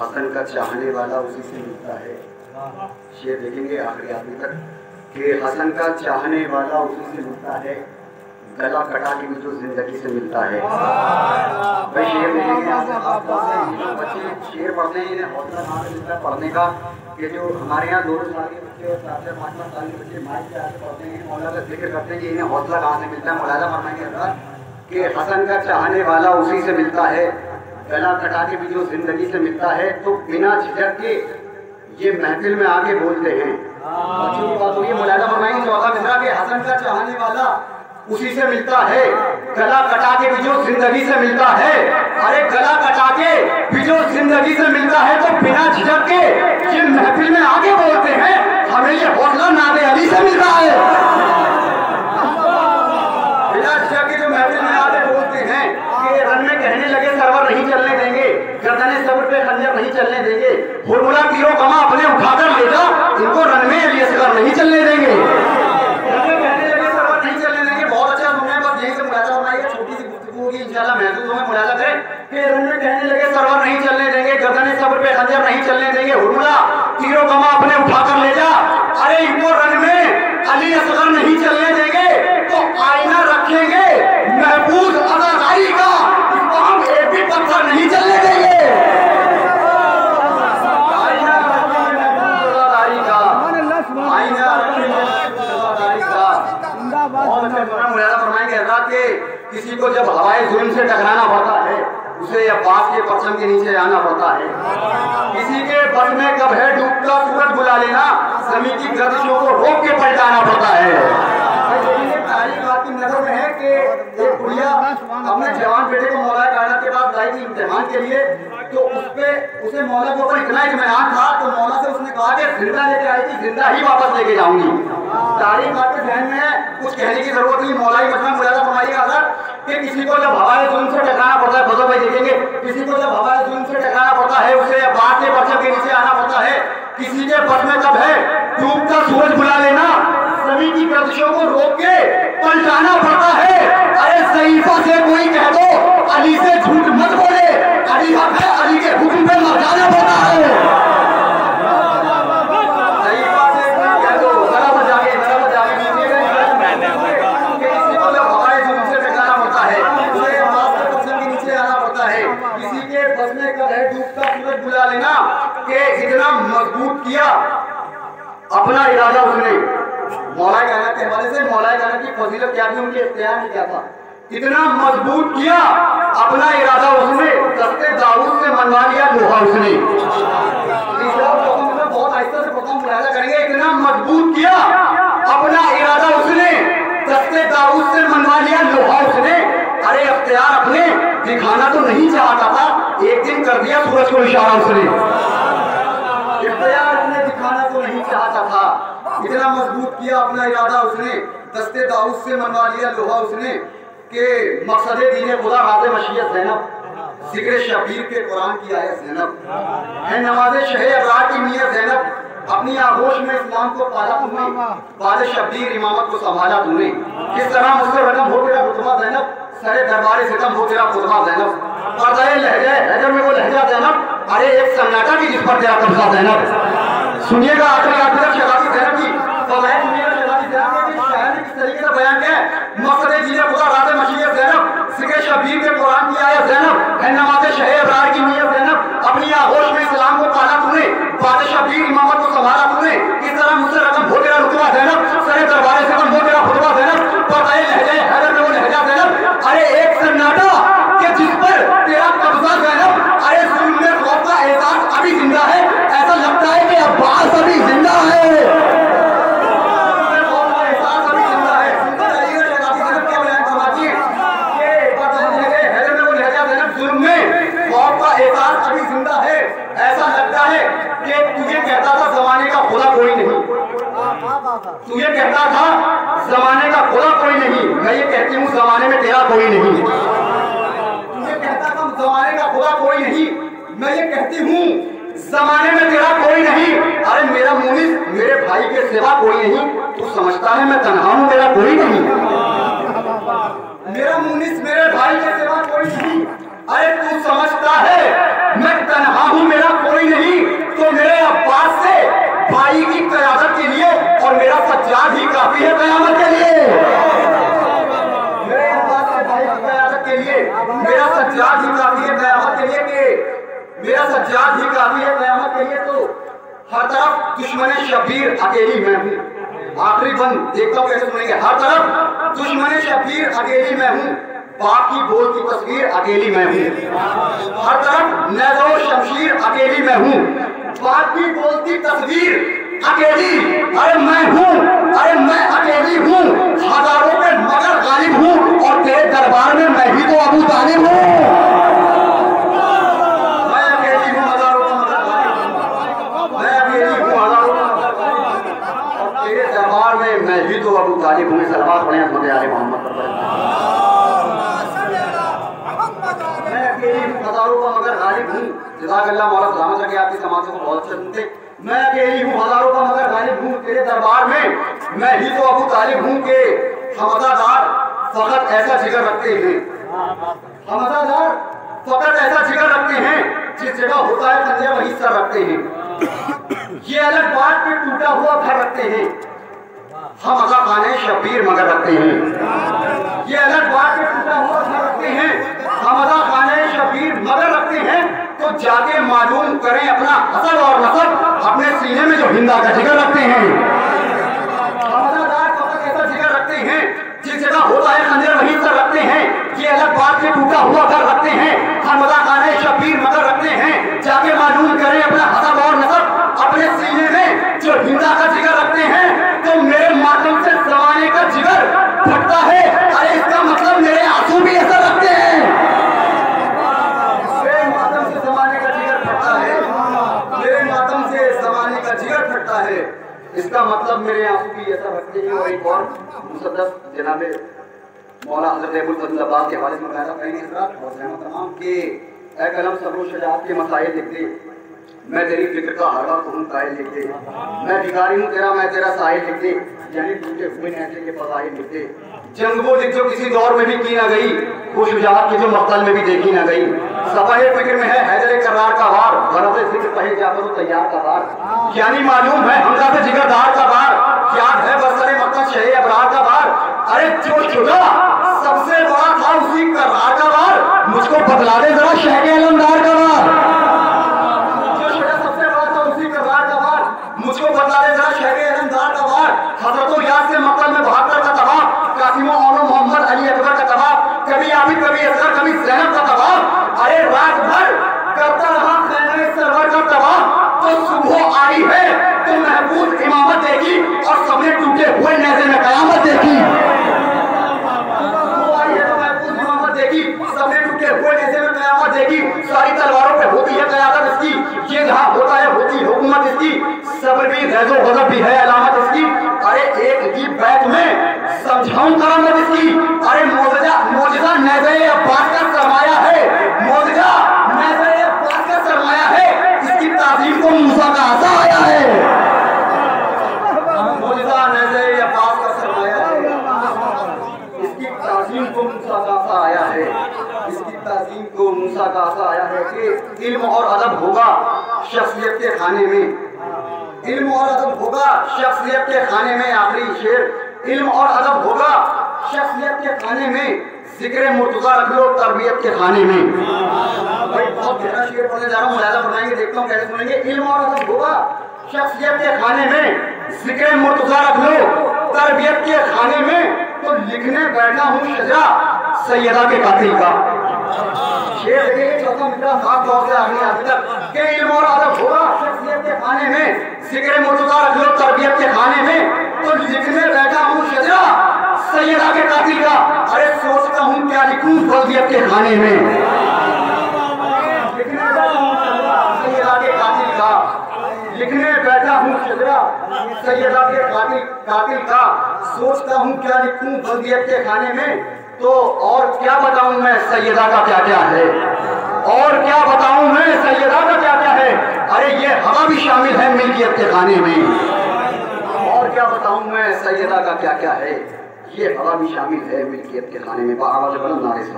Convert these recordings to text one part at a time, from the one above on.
हसन का चाहने वाला उसी से मिलता है। शेर देखेंगे आखिरी आदमी तक कि हसन का चाहने वाला उसी से मिलता है, गला कटा के भी जो जिंदगी से मिलता है। भाई शेर देखेंगे बच्चे शेर पढ़ते हैं, इन्हें हौसला कहाँ से मिलता है पढ़ने का कि जो हमारे यहाँ 2 साल के बच्चे और 4-5 साल के बच्चे माइक पे आके पढ़ते हैं, मौला का जिक्र करते हैं कि इन्हें हौसला कहाँ से मिलता है। मौलाना फरमाएंगे हज़रत कि हसन का चाहने वाला उसी से मिलता है, गला कटा के भी जो जिंदगी से मिलता है। तो बिना झिझक के ये महफिल में आके बोलते हैं। बच्चों की बात हुई, मौलाना फरमाएंगे चौथा मिसरा कि हसन का चाहने वाला उसी से मिलता है, गला कटा के भी जो जिंदगी से मिलता है। अरे गला कटा के भी जो जिंदगी से मिलता है तो बिना झिझक के ये महफिल में आगे बोलते हैं, हमें ये हौसला नाबे अली से मिल रहा है। बिना झिझक के जो महफिल में आगे बोलते हैं कि रन में कहने लगे सरवर नहीं चलने देंगे, गर्दने सब्र पे खंजर नहीं चलने देंगे, हुरमुला तीरों कमा अपने उठाकर ले जा, इनको रन में अली असगर नहीं चलने देंगे। कहने लगे सरवर नहीं चलने देंगे, गर्दने सब्र पे खंजर नहीं चलने देंगे, हुरमुला तीरों कमा अपने उठाकर ले जा, अरे इनको रन में अली असगर नहीं चलने देंगे। तो आईना रखेंगे महफूज अदाकारी का, इसको हम एक भी पत्थर नहीं चलने देंगे। आईना रखेंगे महफूज अदाकारी का, आईना रखेंगे महफूज अदाकारी का। और मुलाज़ा फरमाएंगे हज़रत के किसी को जब हवाए जुल्म से टकराना पड़ता है उसे अब्बास के परचम के नीचे आना पड़ता है। किसी के बस में कब है डूबता सूरज बुला लेना, ज़मीन की गर्दिशों को रोक के पलटाना पड़ता है। तारीख आपकी नजर में है कि एक बुढ़िया अपने जवान बेटे को मौला कायनात के पास लाई थी इम्तिहान के लिए, तो उसे मौला के ऊपर इतना इत्मीनान था तो मौला से उसने कहा कि जिंदा लेके आई थी, जिंदा ही वापस लेके जाऊंगी। तारीख आपके ध्यान में है, कुछ कहने की जरूरत नहीं। मौला ही मजमा मुलाज़ा फरमाइएगा अगर कि किसी को जब हवाए जुल्म से टकराना पड़ता है, बजो भाई देखेंगे, किसी को जब हवाए जुल्म से टकराना पड़ता है उसे बात के परचम के नीचे आना पड़ता है। किसी के बस में कब है डूबता सूरज बुला लेना, ज़मीन की गर्दिशों को रोक के पलटाना पड़ता है। अरे सहीफा से कोई कह दो अली से झूठ मत बोले, अली हक है, अली के हुक्म पे मर जाना पड़ता है। सहीफा से कोई कह दो, जरा बजाके किसी को जब हवाए जुल्म से टकराना पड़ता है उसे अब्बास के परचम के नीचे आना पड़ता है। किसी के बस में कब है डूबता सूरज बुला लेना कि इतना मजबूत किया अपना इरादा उसने। मौला कायनात के हवाले से मौला कायनात की फजीलत क्या थी, उनके इख्तियार में क्या था, इतना मजबूत किया अपना इरादा उसने, दस्ते दाऊद से मनवा लिया लोहा उसने। बहुत आहिस्ता से पता मुलाज़ा करेंगे, इतना मजबूत किया अपना इरादा उसने, दस्ते दाऊद से मनवा लिया लोहा उसने। अरे इख्तियार अपने दिखाना तो नहीं चाहता था, एक दिन कर दिया सूरज को इशारा उसने। इख्तियार अपने दिखाना तो नहीं चाहता था, इतना मजबूत किया अपना इरादा उसने, दस्ते दाऊद से मनवा लिया लोहा उसने कि मकसद दीन खुदा राज़े मशीयत ज़ैनब, जिक्र शबीर के कुरान की आयत ज़ैनब है, नमाज़े शहे अबरार की नियत ज़ैनब, अपनी आगोश में इस्लाम को पाला तूने, बाद शबीर इमामत को संभाला तूने। किस तरह मुझसे रकम हो तेरा रुतबा ज़ैनब, सरे दरबारे सितम हो तेरा खुतबा ज़ैनब, पर्दाए लहजा हैदर में वो लहजा ज़ैनब, अरे एक सन्नाटा की जिस पर तेरा कब्जा ज़ैनब। सुनिएगा आखिरी आखिर तक शराबी ज़ैनब की फज़ाइल सुनिएगा, शराबी ज़ैनब की शायर ने किस तरीके से बयान किया है। मकसद दीन खुदा राज़े मशीयत ज़ैनब, जिक्र शबीर के कुरान की आयत ज़ैनब है, नमाज़े शहे अबरार की नियत ज़ैनब, अपनी आगोश में इस्लाम को पाला तूने, बाद शबीर इमामत को संभाला तूने। इस तरह मुझसे रकम हो तेरा रुतबा ज़ैनब, सरे दरबारे से कम हो तेरा खुतबा ज़ैनब, पर्दाए लहजा हैदर में वो लहजा ज़ैनब, अरे एक सन्नाटा कि जिस पर तेरा कब्जा ज़ैनब। अरे जुल्म में खौफ का एहसास अभी जिंदा है, ऐसा लगता है कि अब्बास अभी जिंदा है। ऐसा लगता है कि तुझे कहता था जमाने का खुदा कोई नहीं, तुझे कहता था जमाने का खुदा कोई नहीं, मैं ये कहती हूँ जमाने में तेरा कोई नहीं। तुझे कहता था जमाने का खुदा कोई नहीं, मैं ये कहती हूँ जमाने में तेरा कोई नहीं। अरे मेरा मुनीस मेरे भाई के सिवा कोई नहीं, तू समझता है मैं तन्हा हूँ मेरा कोई नहीं। मेरा मुनीस मेरे भाई के सिवा कोई नहीं, अरे तू समझता है मैं तन्हा हूँ मेरा कोई काफी है कयामत के लिए, मेरे अब्बास के भाई की कयामत के लिए, मेरा सज्जाद ही काफी है कयामत के लिए, कि मेरा सज्जाद ही काफी है कयामत के लिए। तो हर तरफ दुश्मन शबीर अकेली मैं हूँ। आखिरी बंद देखता हूँ कैसे सुनेंगे। हर तरफ दुश्मन शबीर अकेली मैं हूँ, बाप की बोलती तस्वीर अकेली मैं हूँ। हर तरफ नैज़ो शमशीर अकेली मैं हूँ, बाप की बोलती तस्वीर अकेली। अरे मैं हूँ, अरे मैं अकेली हूँ, हजारों पे मगर गालिब हूँ, और तेरे दरबार में मैं ही तो अबू तालिब हूँ। मैं अकेली हूँ, हजारों का मगर गालिब, मैं अकेली हूँ, हजारों का मगर गालिब, और तेरे दरबार में मैं ही तो अबू तालिब हूँ। सलवात पढ़े अहमद आले मोहम्मद पर। मैं अकेली हूँ, हजारों का मगर गालिब हूँ। जज़ाकल्लाह मौला सलामत रखे, आपकी समाज को बहुत अच्छे सुनते। मैं अकेली हूँ, हजारों का मगर गालिब हूँ, तेरे दरबार में मैं ही तो अबू तालिब हूँ। के हमदादार फकत ऐसा जिगर रखते हैं, हमदादार फकत ऐसा जिगर रखते हैं, जिस जगह होता है खंजर वहीं सर रखते हैं। ये अलग बात पे टूटा हुआ घर रखते हैं, हम अदा खाने शबीर मगर रखते हैं। ये अलग बात पे टूटा हुआ घर रखते हैं, हम अदा खाने शबीर मगर रखते हैं। तो जाके मालूम करें अपना हसब और नसब, अपने सीने में जो हिंदा का जिगर रखते हैं। हमदादार फकत ऐसा जिगर रखते हैं, जिस जगह होता है खंजर वहीं सर रखते हैं। ये अलग बात पे टूटा हुआ घर रखते हैं, हम अदा खाने शबीर मगर रखते हैं। जाके मालूम करें अपना हसब और नसब, अपने सीने में जो हिंदा का जिगर रखते हैं। तो मेरे मातम से जमाने का जिगर फटता है, अरे इसका मतलब मेरे आंसू भी ऐसा रखते हैं। मेरे मातम से जमाने का जिगर फटता है, मेरे मातम से जमाने का जिगर फटता है, इसका मतलब मेरे आंसू भी ऐसा रखते हैं। और एक और मुसद्दस जनाबे मौला हज़रत अबुल फज़ल अब्बास के हवाले में कहना कहेंगे हज़रात और रहमत तमाम के ऐ कलम सब्र शजाअत के मसाइल लिख दे, मैं तेरी फिक्र का हर वक्त हूँ कायल लिख दे। मैं भिखारी हूँ तेरा, मैं तेरा साहिल लिख दे, यानी टूटे हुए नैज़े के फज़ाइल लिख दे। जंग वो लिख जो किसी दौर में भी की ना गई, वो शुजाअत की जो मक़तल में भी देखी ना गई। सफ़ाए फिक्र में है हैदर करार का वार, गरज़े ज़िक्र पहे जाफर तैयार का वार, यानी मालूम है हमजा से जिगरदार का वार, याद है बरसरे मक्का शहे अबरार का वार। अरे जो शुजा सबसे बड़ा था उसी करार का वार, मुझको बदला दे जरा शह के अलमदार का वार। मुझको बदला दे जरा शहर अलमदार का वार। हजरतों याद से मक्कल में 72 का तवाफ, कासिमों और मोहम्मद अली अकबर का तवाफ, कभी आबिद कभी असगर कभी ज़ैनब का तवाफ। अरे रात भर करता रहा खैमे सरवर का तवाफ। तो सुबह आई है तो महबूब इमामत देगी, और सबने टूटे हुए नेज़े में कयामत देखी। सबने टूटे हुए नेज़े में कयामत देखी। सारी तलवारों पे होती है कयामत इसकी, ये जहाँ होता है होती हुकूमत इसकी। सब्र भी गज़ो गज़ब भी है अलामत इसकी। अरे एक ही बैत में समझाऊं करामत इसकी। अरे मौजज़ा नेज़े अब्बास का सरमाया है, मौजज़ा नेज़े अब्बास का सरमाया है, इसकी ताज़ीम को मूसा का आसा आया है। मौजज़ा नेज़े अब्बास का सरमाया है, इसकी ताज़ीम को मूसा का आसा आया है, इसकी ताज़ीम को मूसा का आसा आया है। कि इल्म और अदब होगा शख्सियत के खाने में, इल्म और अदब होगा शख्सियत के खाने में। आखिरी शेर, इल्म और अदब होगा शख्सियत के खाने में, जिक्र मुर्तज़ा रख लो तरबियत के खाने में। भाई बहुत गहरा शेर पढ़ने जा रहा हूँ, मुलाहिज़ा फरमाएंगे, देखता हूँ कैसे सुनेंगे। इल्म और अदब होगा शख्सियत के खाने में, जिक्र मुर्तज़ा रख लो तरबियत के खाने में। तो लिखने बैठा हूँ शजरा सैयदा के कातिल का। शेर देखिए चौथा मिनटा खास तौर से आगे अभी तक के इल्म और अदब होगा शख्सियत के खाने में, जिक्र मुर्तज़ा रख लो तरबियत के खाने में। तो लिखने बैठा हूँ शजरा सैयदा के कातिल का। अरे सोचता हूँ क्या लिखूं फर्जियत के खाने में, लिखने बैठा हूँ शजरा सैयदा के कातिल का, लिखने बैठा हूँ शजरा सैयदा के कातिल का। सोचता हूँ क्या लिखूं फर्जियत के खाने में। तो और क्या बताऊं मैं सैयदा का क्या क्या है, और क्या बताऊं मैं सैयदा का क्या क्या है। अरे ये हवा भी शामिल है मिल्कियत के खाने में, और क्या बताऊं मैं सैयदा का क्या क्या है, ये हवा भी शामिल है मिल्कियत के खाने में। आवाज़ बुलंद नारे से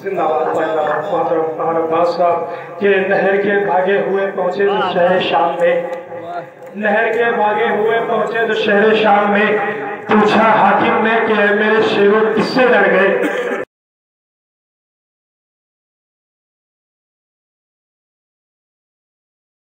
जिंदाबाद। के नहर के भागे हुए पहुंचे शहर शाम में, नहर के भागे हुए पहुंचे तो शहर शाम में पूछा हाकिम ने कि मेरे शेरों किससे डर गए।